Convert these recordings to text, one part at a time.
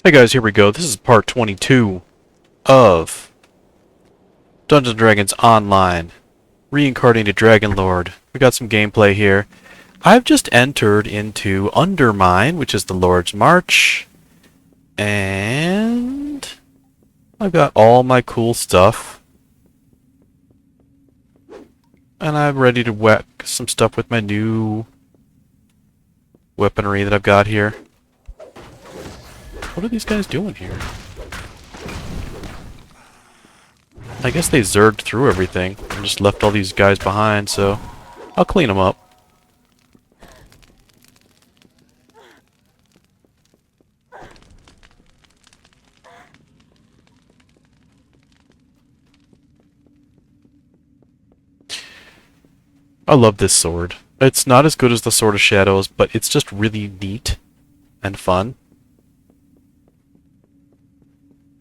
Hey guys, here we go. This is part 22 of Dungeons & Dragons Online. Reincarnated Dragonlord. We got some gameplay here. I've just entered into Undermine, which is the Lord's March. And I've got all my cool stuff. And I'm ready to whack some stuff with my new weaponry that I've got here. What are these guys doing here? I guess they zerged through everything and just left all these guys behind, so I'll clean them up. I love this sword. It's not as good as the Sword of Shadows, but it's just really neat and fun.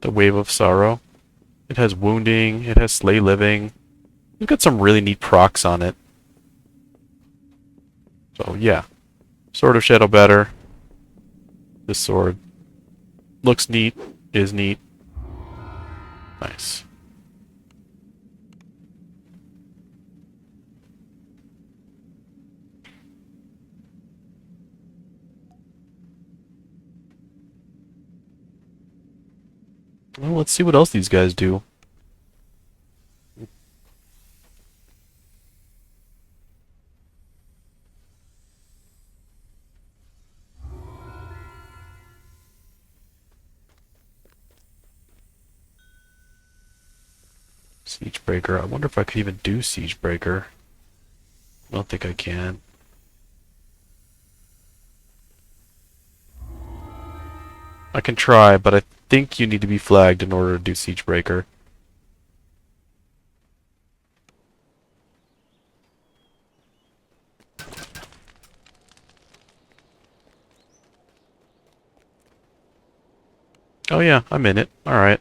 The Wave of Sorrow. It has wounding, it has slay living. It's got some really neat procs on it. So yeah. Sword of Shadow better. This sword looks neat, is neat. Nice. Well, let's see what else these guys do. Siegebreaker. I wonder if I could even do Siegebreaker. I don't think I can. I can try, but I think you need to be flagged in order to do Siegebreaker. Oh yeah, I'm in it. Alright.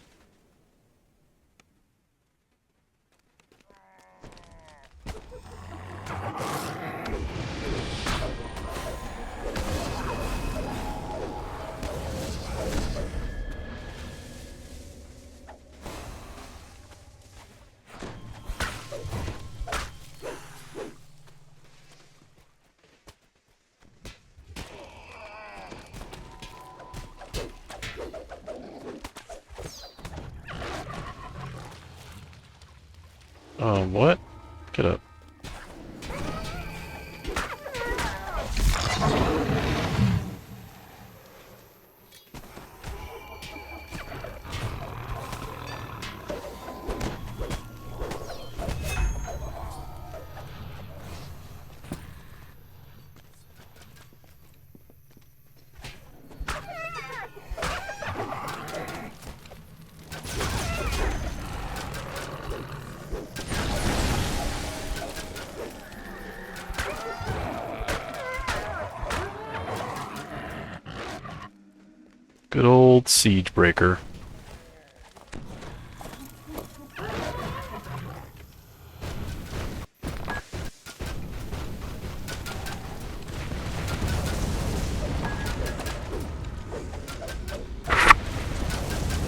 What? Get up. Good old Siegebreaker.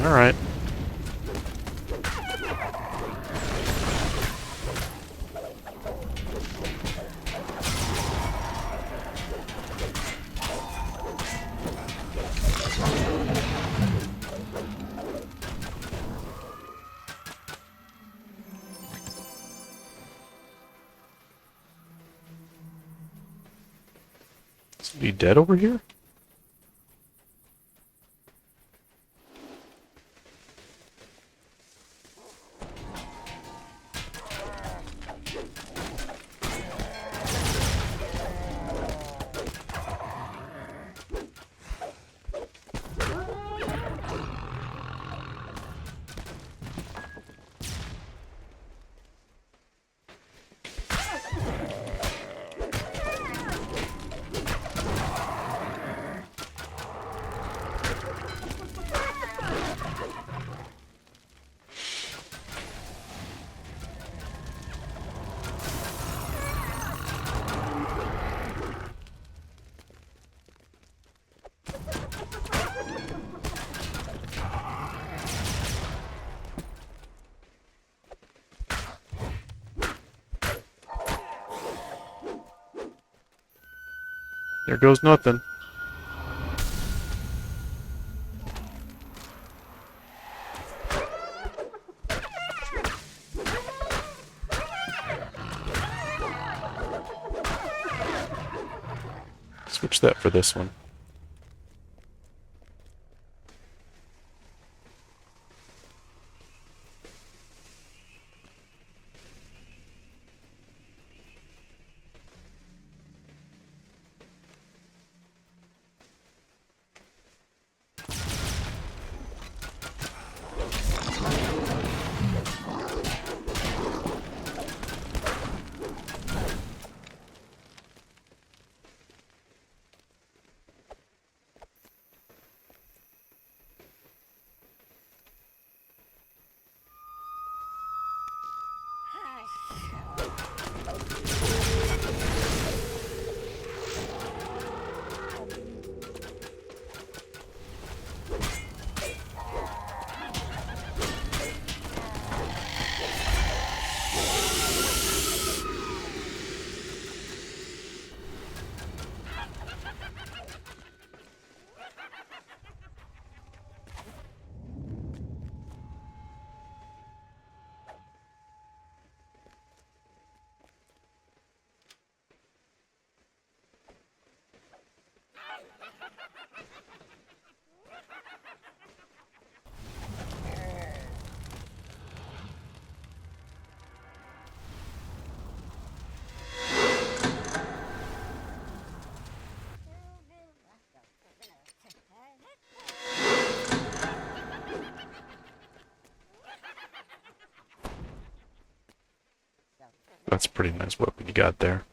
Alright. Is he dead over here? There goes nothing. Switch that for this one. That's a pretty nice weapon you got there.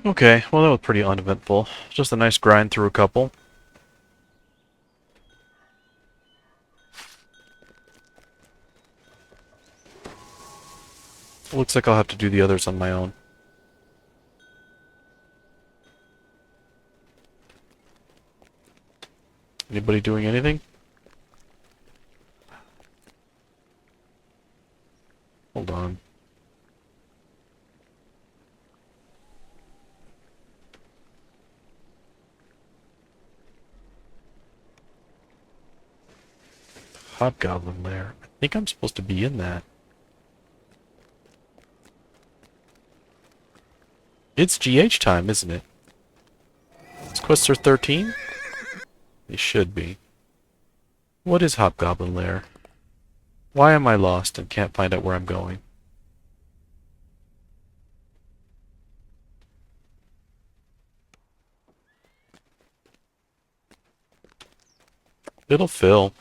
Okay, well that was pretty uneventful. Just a nice grind through a couple. looks like I'll have to do the others on my own. Anybody doing anything? Hold on. Hobgoblin lair. I think I'm supposed to be in that. It's GH time, isn't it? These quests are 13? They should be. What is Hobgoblin lair? Why am I lost and can't find out where I'm going? It'll fill.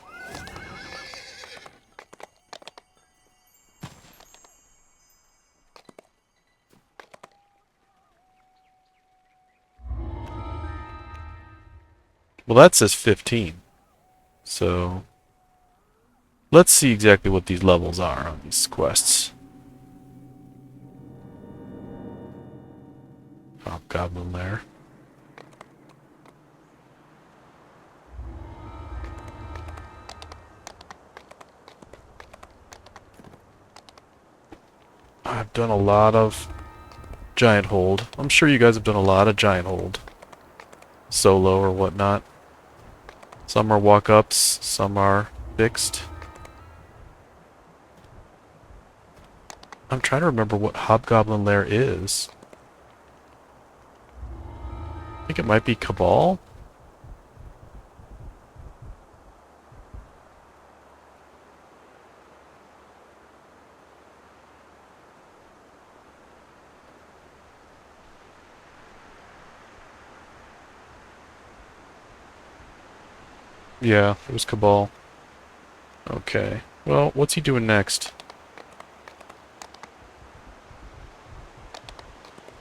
Well, that says 15. So, let's see exactly what these levels are on these quests. Hobgoblin lair. I've done a lot of giant hold. I'm sure you guys have done a lot of giant hold. Solo or whatnot. Some are walk-ups, some are fixed. I'm trying to remember what Hobgoblin lair is. I think it might be Cabal? Yeah, it was Cabal. Okay. Well, what's he doing next?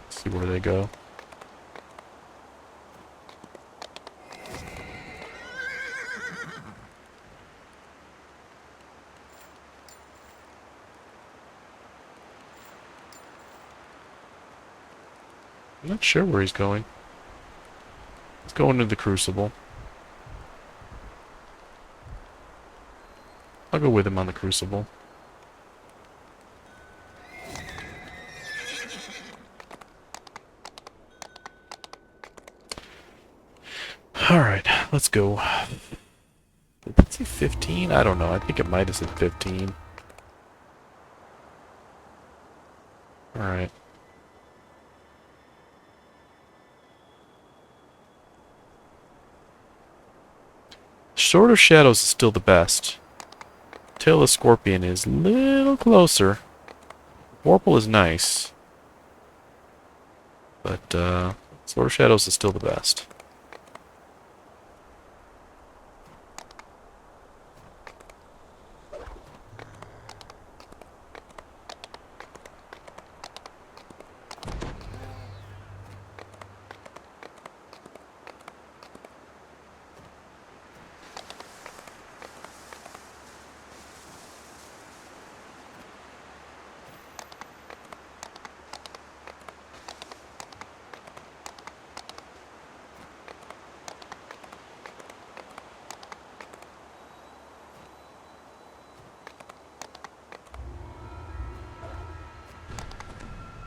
Let's see where they go. I'm not sure where he's going. He's going to the Crucible. I'll go with him on the Crucible. Alright, let's go. Did it say 15? I don't know. I think it might have said 15. Alright. Sword of Shadows is still the best. Tail of Scorpion is a little closer. Vorpal is nice. But, Sword of Shadows is still the best.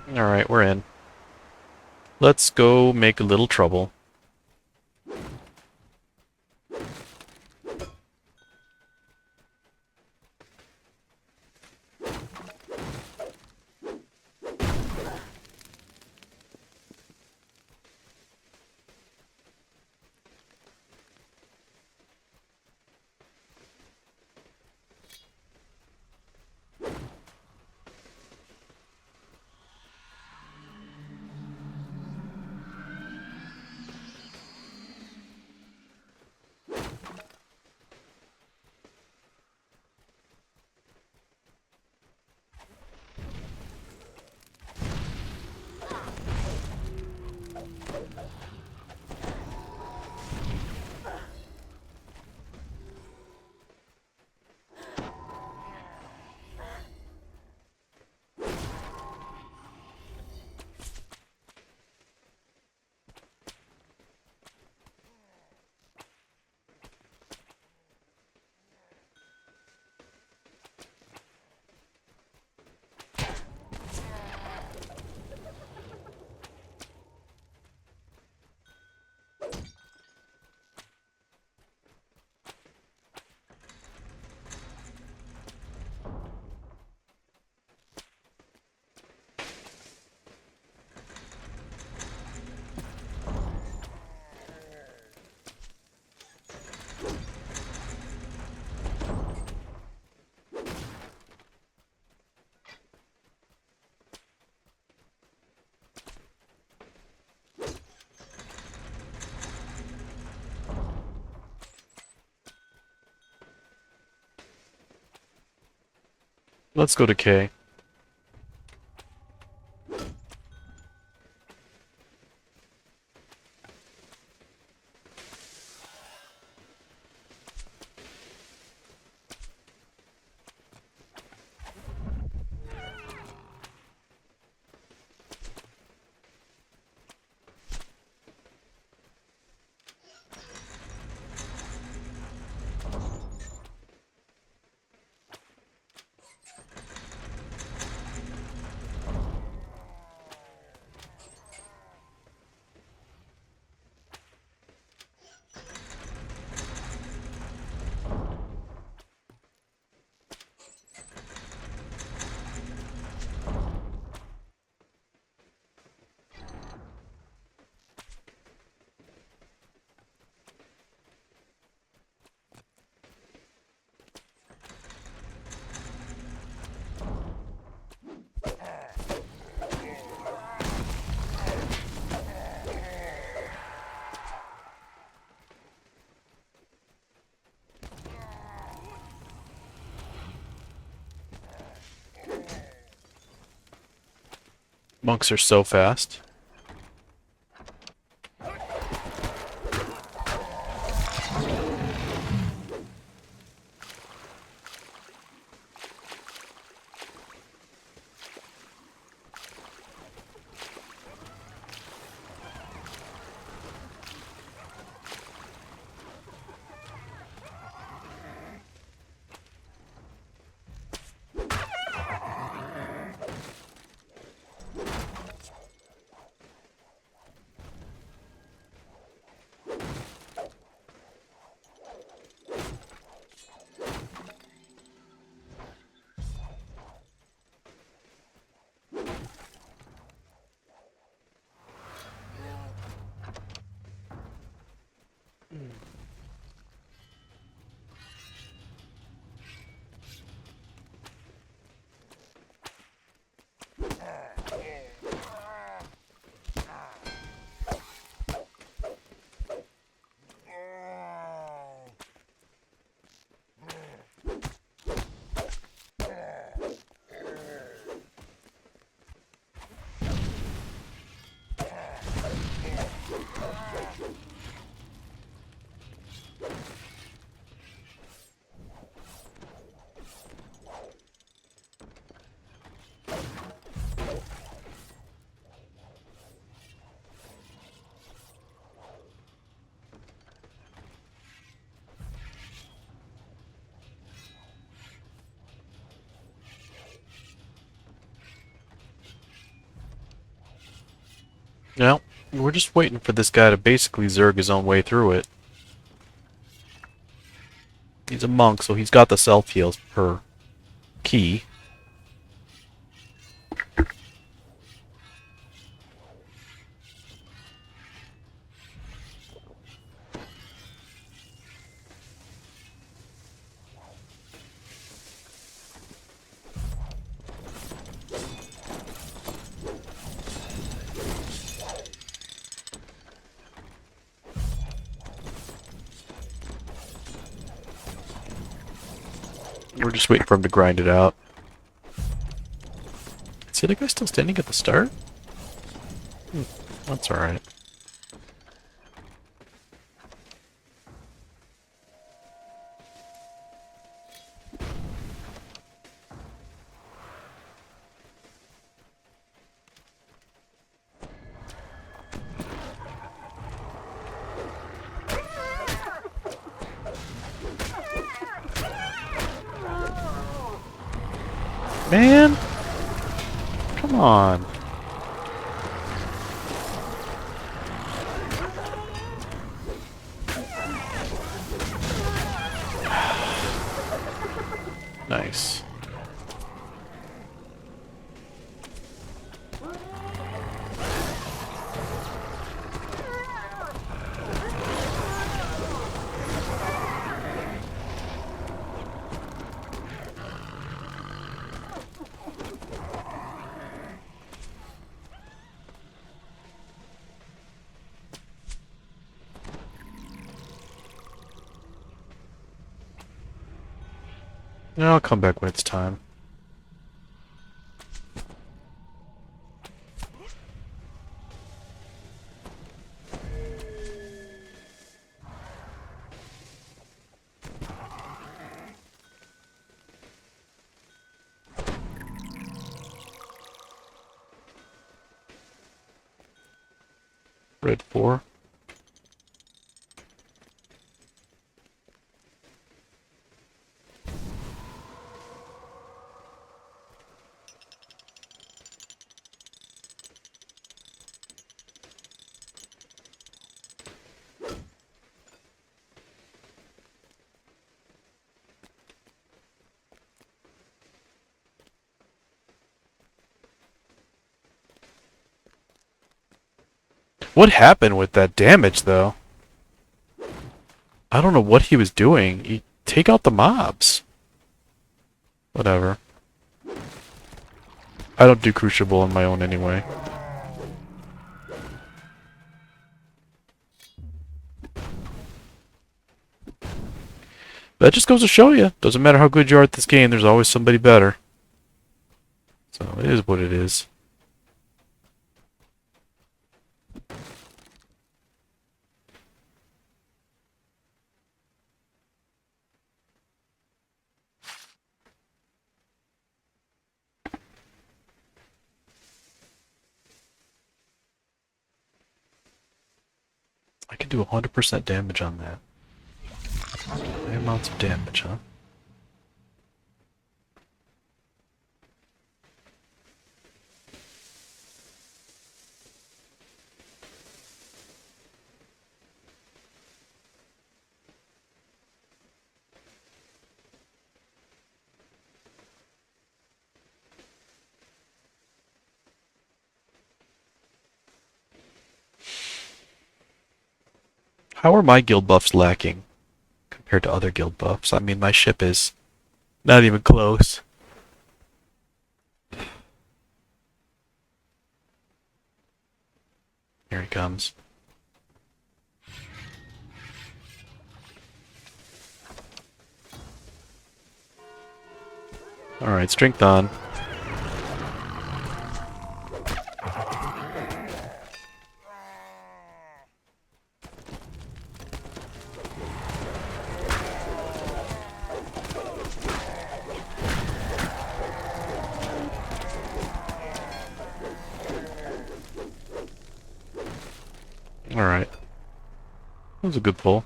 Alright, we're in. Let's go make a little trouble. Let's go to K. Monks are so fast. Now, we're just waiting for this guy to basically Zerg his own way through it. He's a monk, so he's got the self-heals per key. We're just waiting for him to grind it out. Is the other guy still standing at the start? That's alright. Man! Come on. Nice. Yeah, I'll come back when it's time. Red 4. What happened with that damage, though? I don't know what he was doing. Take out the mobs. Whatever. I don't do Crucible on my own anyway. That just goes to show you. Doesn't matter how good you are at this game, there's always somebody better. So it is what it is. I can do 100% damage on that. High amounts of damage, huh? How are my guild buffs lacking compared to other guild buffs? I mean, my ship is not even close. Here he comes. Alright, strength on. Alright. That was a good pull.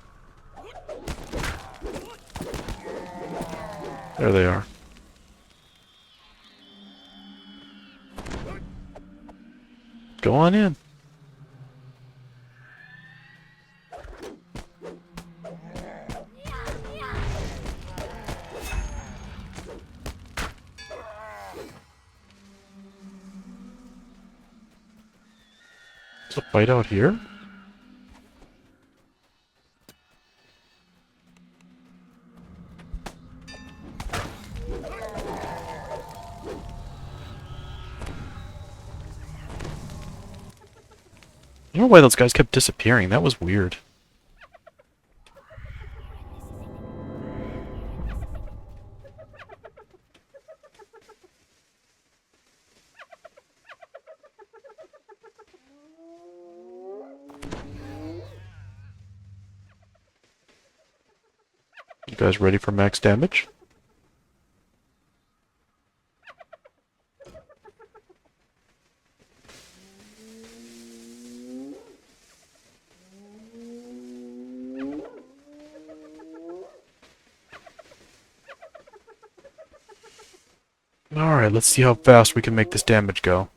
There they are. Go on in. There's a fight out here? I don't know why those guys kept disappearing. That was weird. You guys ready for max damage? Alright, let's see how fast we can make this damage go.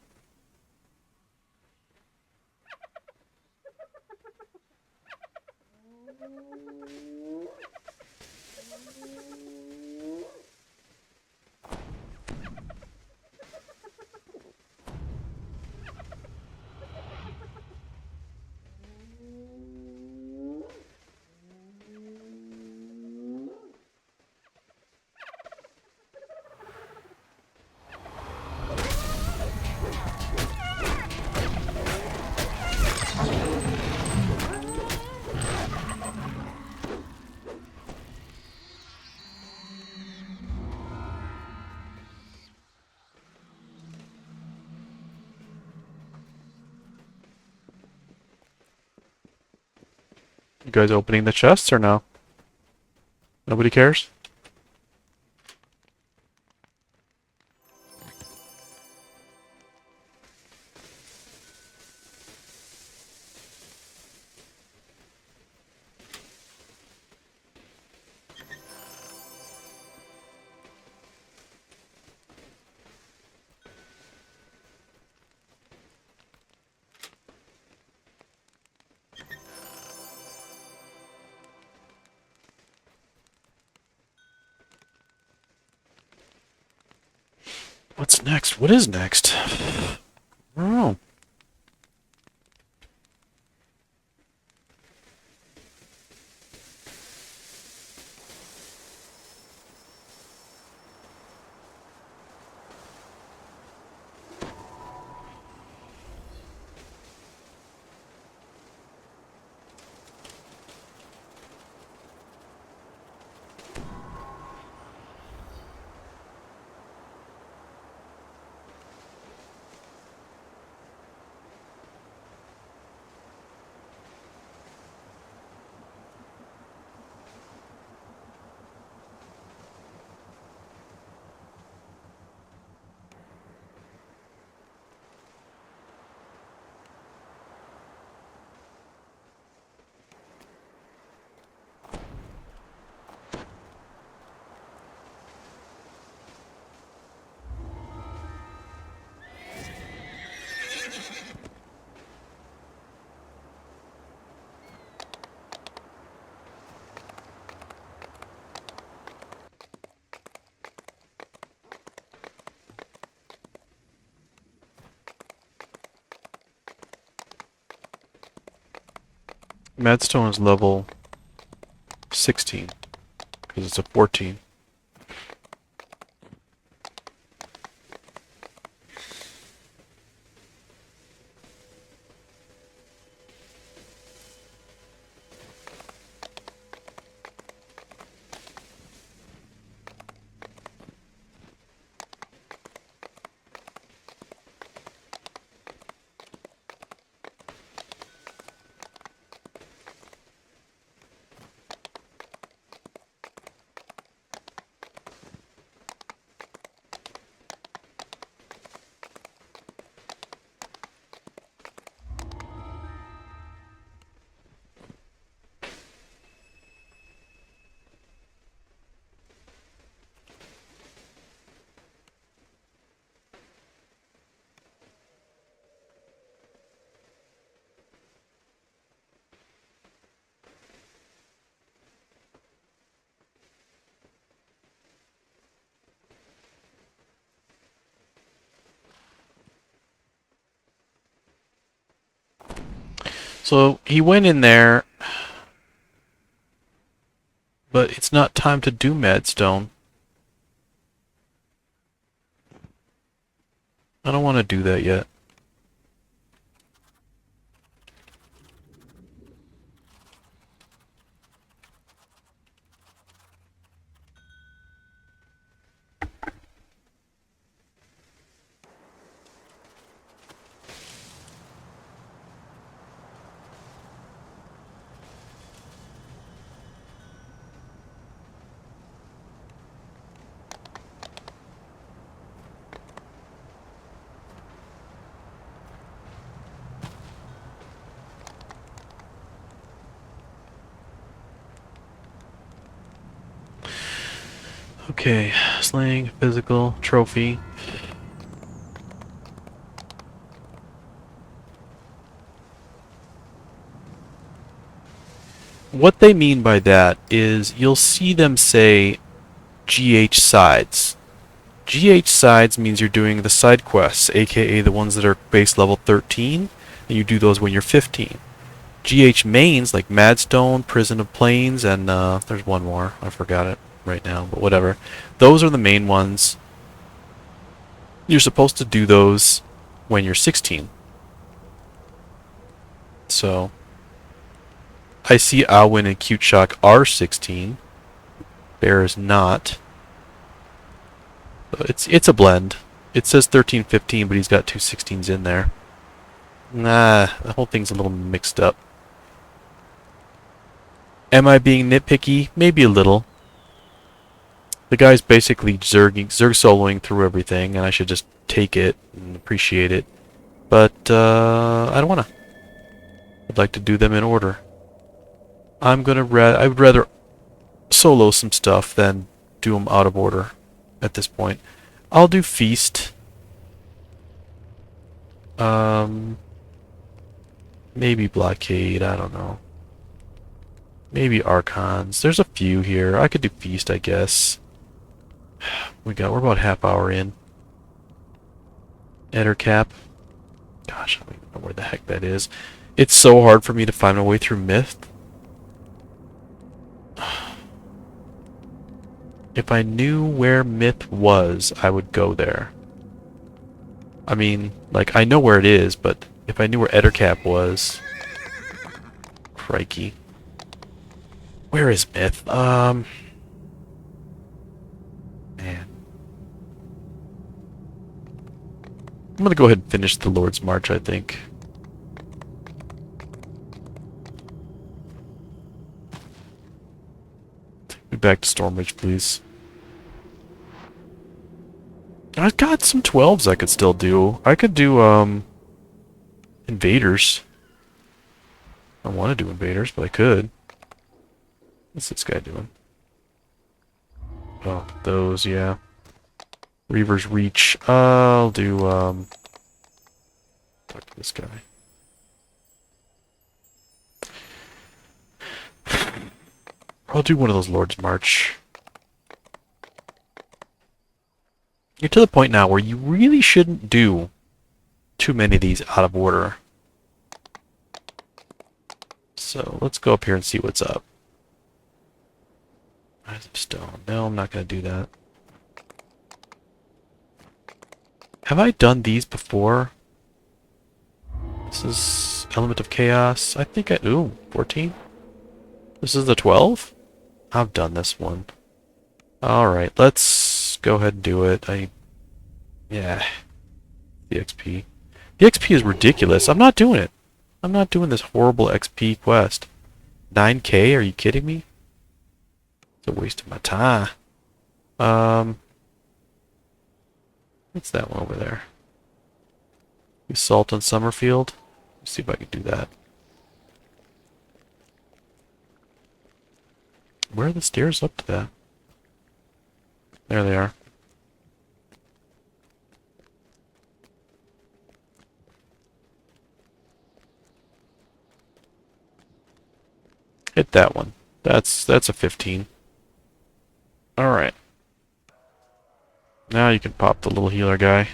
You guys opening the chests or no? Nobody cares? What's next? What is next? I don't know. Madstone is level 16, because it's a 14. So he went in there, but it's not time to do Madstone. I don't want to do that yet. Okay, slaying, physical, trophy. What they mean by that is you'll see them say GH sides. GH sides means you're doing the side quests, aka the ones that are base level 13, and you do those when you're 15. GH mains, like Madstone, Prison of Plains, and there's one more. I forgot it right now, but whatever. Those are the main ones. You're supposed to do those when you're 16. So, I see Alwyn and Cute Shock are 16. Bear is not. So it's a blend. It says 13, 15, but he's got two 16s in there. Nah, the whole thing's a little mixed up. Am I being nitpicky? Maybe a little. The guy's basically Zerg soloing through everything, and I should just take it and appreciate it. But, I don't wanna. I'd like to do them in order. I would rather solo some stuff than do them out of order at this point. I'll do Feast. Maybe Blockade, I don't know. Maybe Archons. There's a few here. I could do Feast, I guess. We're about half hour in. Ettercap. Gosh, I don't even know where the heck that is. It's so hard for me to find my way through Myth. If I knew where Myth was, I would go there. I mean, like, I know where it is, but if I knew where Ettercap was... Crikey. Where is Myth? Man. I'm gonna go ahead and finish the Lord's March, I think. Take me back to Stormridge, please. I've got some 12s I could still do. I could do, Invaders. I don't want to do Invaders, but I could. What's this guy doing? Oh, those, yeah. Reaver's Reach. I'll do, talk to this guy. I'll do one of those Lord's March. You're to the point now where you really shouldn't do too many of these out of order. So let's go up here and see what's up. Eyes of Stone. No, I'm not going to do that. Have I done these before? This is Element of Chaos. I think I... Ooh, 14? This is the 12? I've done this one. Alright, let's go ahead and do it. Yeah. The XP. The XP is ridiculous. I'm not doing it. I'm not doing this horrible XP quest. 9k? Are you kidding me? It's a waste of my time. What's that one over there? Assault on Summerfield? Let's see if I can do that. Where are the stairs up to that? There they are. Hit that one. That's a 15. Alright. Now you can pop the little healer guy.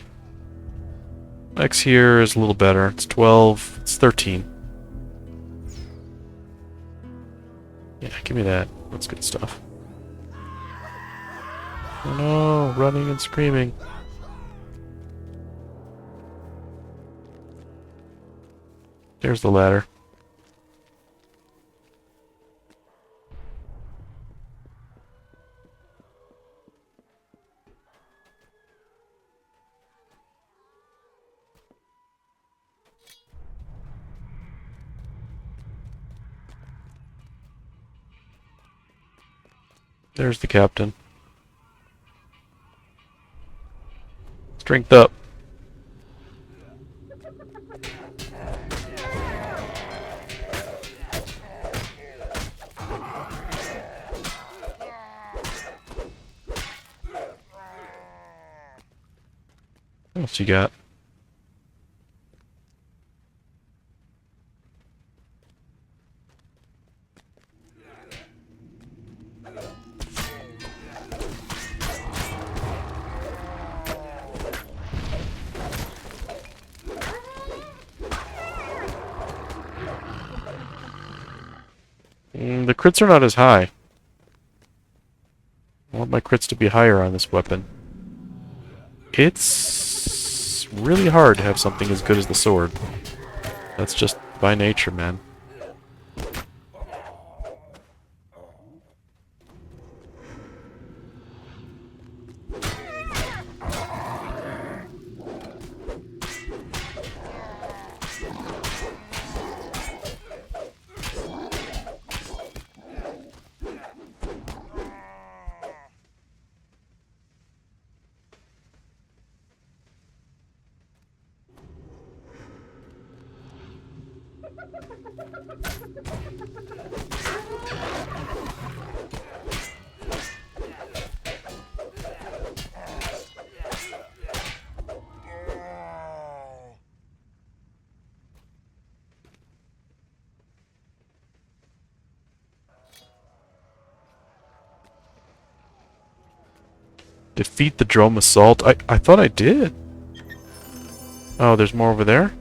X here is a little better. It's 12. It's 13. Yeah, give me that. That's good stuff. Oh no, running and screaming. There's the ladder. There's the captain. Strength up. What else you got? The crits are not as high. I want my crits to be higher on this weapon. It's really hard to have something as good as the sword. That's just by nature, man. Defeat the drone assault? I thought I did. Oh, there's more over there?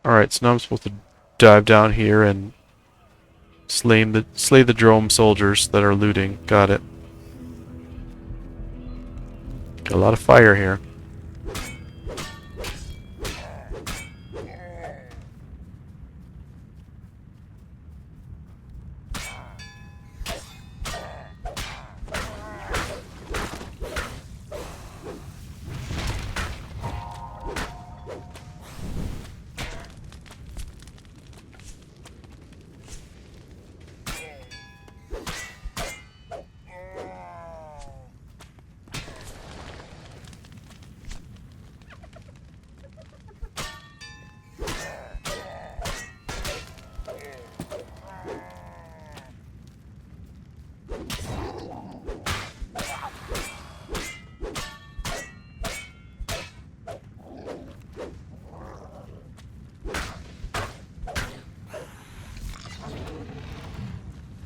Alright, so now I'm supposed to dive down here and slay the drone soldiers that are looting. Got it. Got a lot of fire here.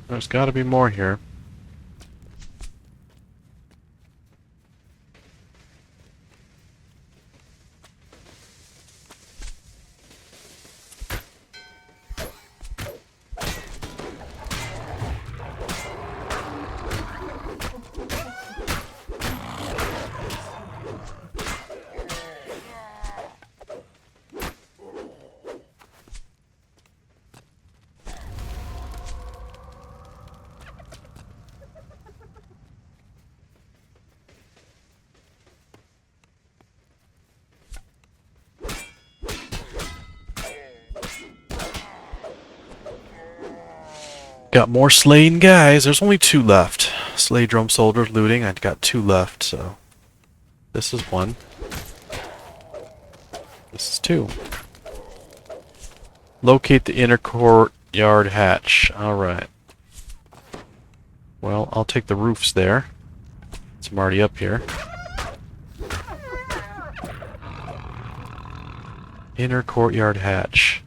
There's gotta be more here. Got more slain guys. There's only 2 left. Slay drum soldiers looting. I got 2 left, so this is 1. This is 2. Locate the inner courtyard hatch. Alright. Well, I'll take the roofs there. So I'm already up here. Inner courtyard hatch.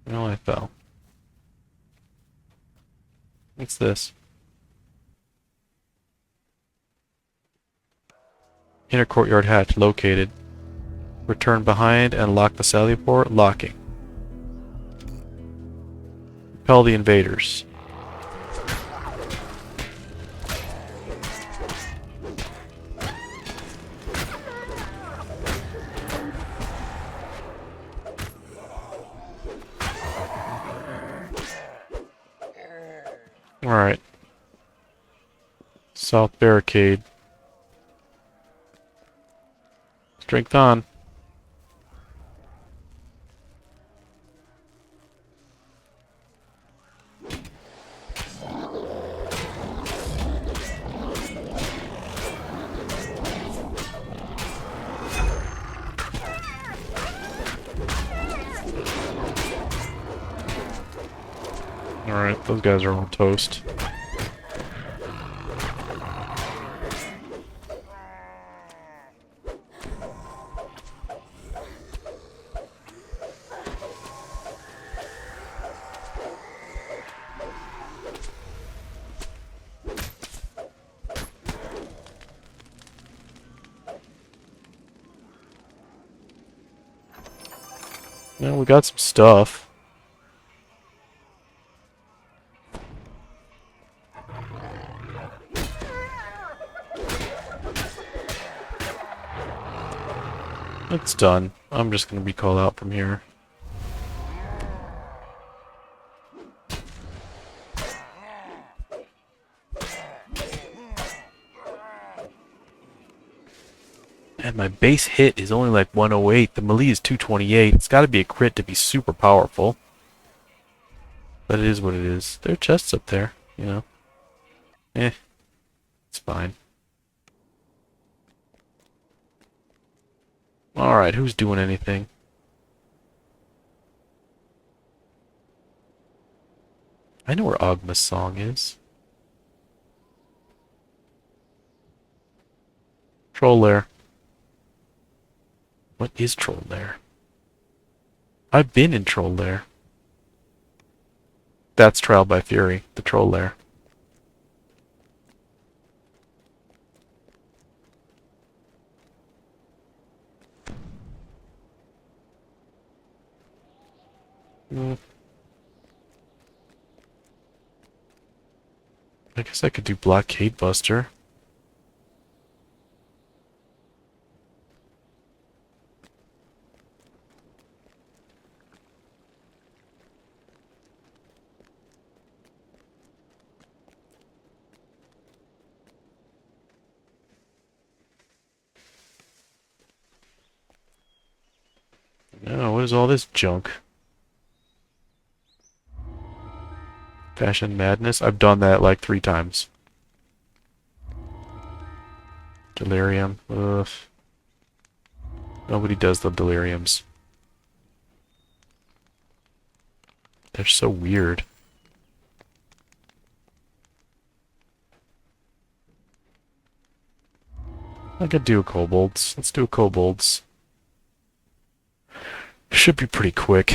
No, I fell. What's this? Inner courtyard hatch located. Return behind and lock the sally port. Locking. Repel the invaders. Alright. South barricade. Strength on. Alright, those guys are on toast. Well, we got some stuff. It's done. I'm just gonna recall out from here. And my base hit is only like 108. The melee is 228. It's gotta be a crit to be super powerful. But it is what it is. There are chests up there, you know. It's fine. Alright, who's doing anything? I know where Ogma's song is. Troll Lair. What is Troll Lair? I've been in Troll Lair. That's Trial by Fury, the Troll Lair. I guess I could do Blockade Buster. No, what is all this junk? Fashion Madness? I've done that like 3 times. Delirium. Ugh. Nobody does the deliriums. They're so weird. I could do a kobolds. Let's do a kobolds. Should be pretty quick.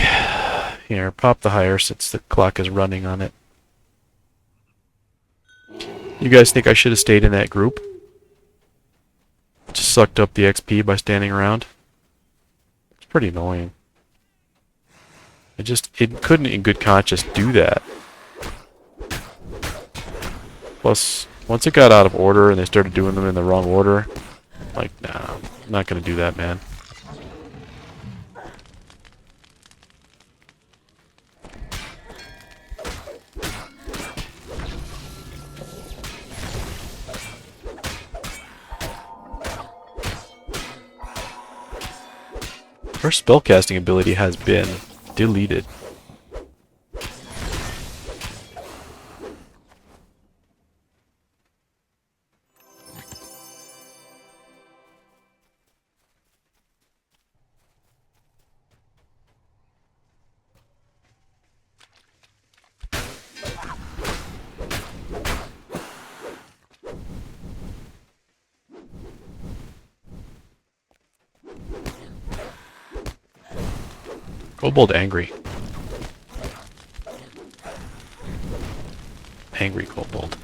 Here, pop the hire since the clock is running on it. You guys think I should have stayed in that group? Just sucked up the XP by standing around? It's pretty annoying. It couldn't in good conscience do that. Plus, once it got out of order and they started doing them in the wrong order, like, nah, I'm not gonna do that, man. Our spellcasting ability has been deleted. Kobold angry. Angry kobold.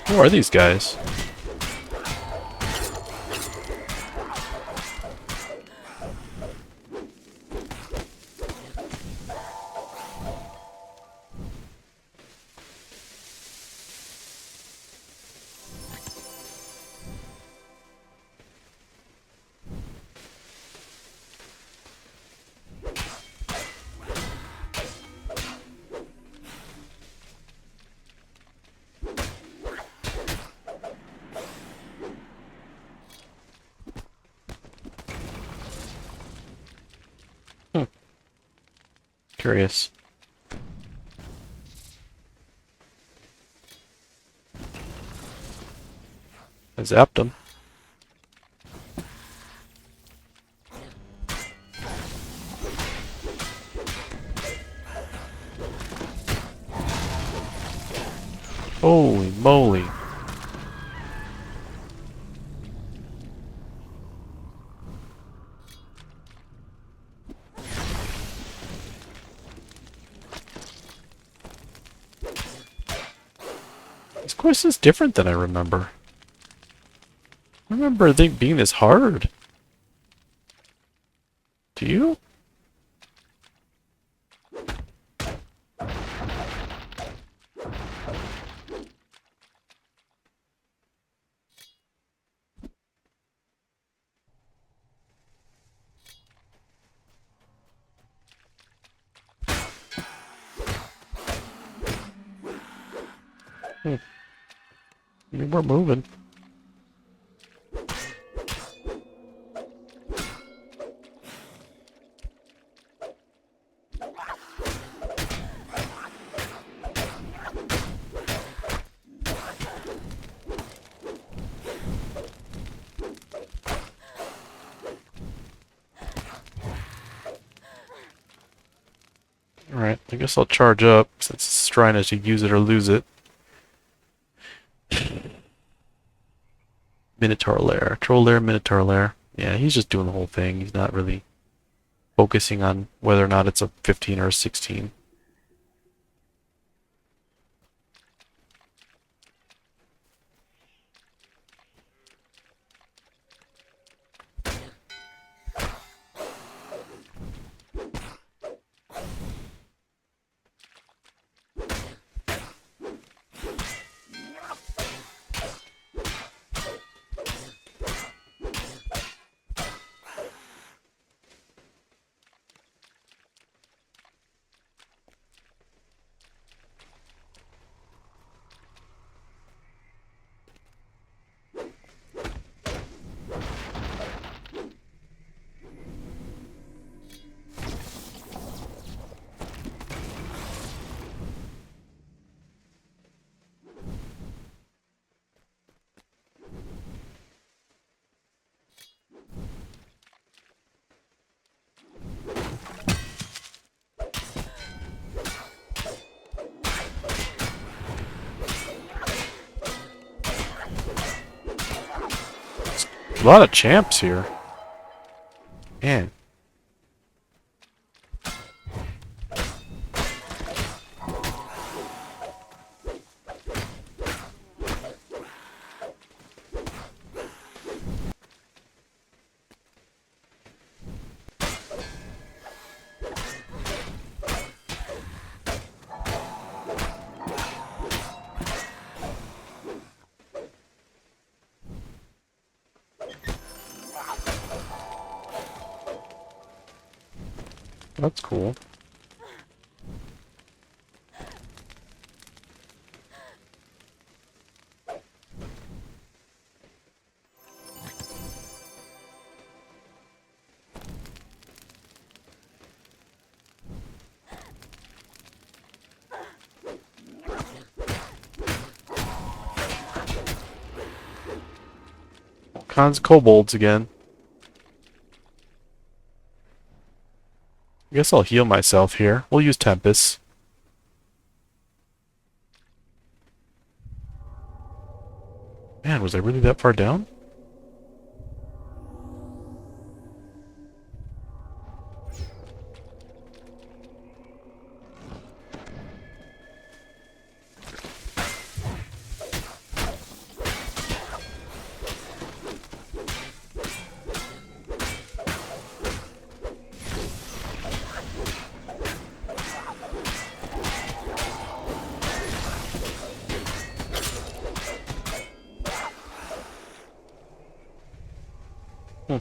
Who are these guys? Curious. I zapped him. Holy moly. This quest is different than I remember. I remember it being this hard. Do you? I mean, we're moving. Alright, I guess I'll charge up, since it's trying to use it or lose it. Minotaur Lair. Troll Lair, Minotaur Lair. Yeah, he's just doing the whole thing. He's not really focusing on whether or not it's a 15 or a 16. A lot of champs here. Man. That's cool. All kinds of kobolds again. I guess I'll heal myself here. We'll use Tempest. Man, was I really that far down? Hmm.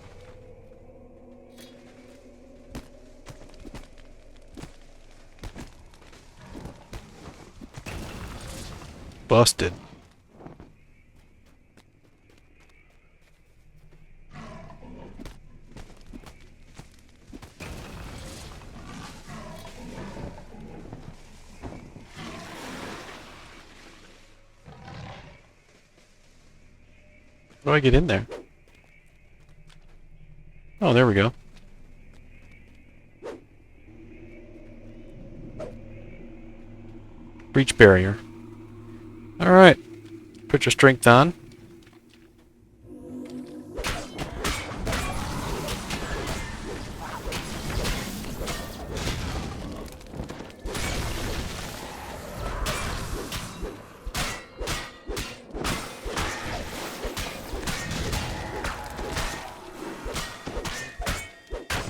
Busted. How do I get in there? Oh, there we go. Breach barrier. Alright. Put your strength on.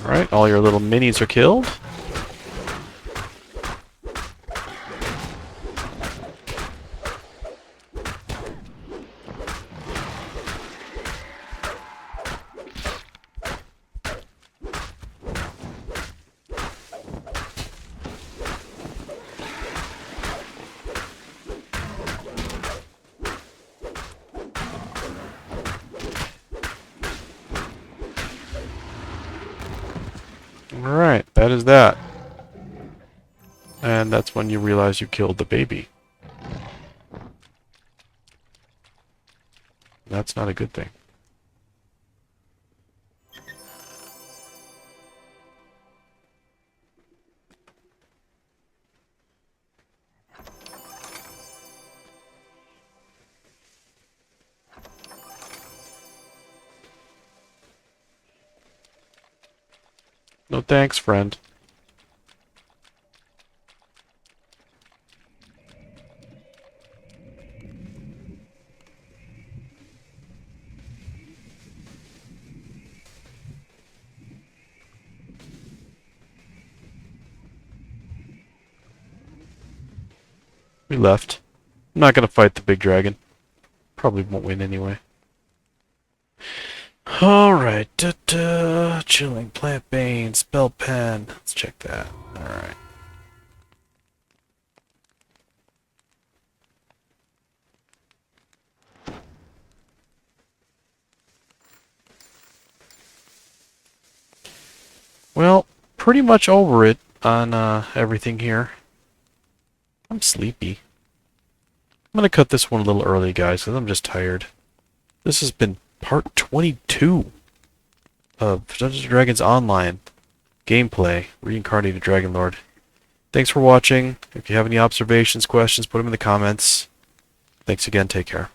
Alright, all your little minis are killed. Alright, that is that. And that's when you realize you killed the baby. That's not a good thing. No thanks, friend. We left. I'm not gonna fight the big dragon. Probably won't win anyway. Alright, chilling, plant bane, spell pen. Let's check that. Alright. Well, pretty much over it on everything here. I'm sleepy. I'm gonna cut this one a little early, guys, because I'm just tired. This has been part 22 of Dungeons & Dragons Online gameplay, Reincarnated Dragonlord. Thanks for watching. If you have any observations, questions, put them in the comments. Thanks again. Take care.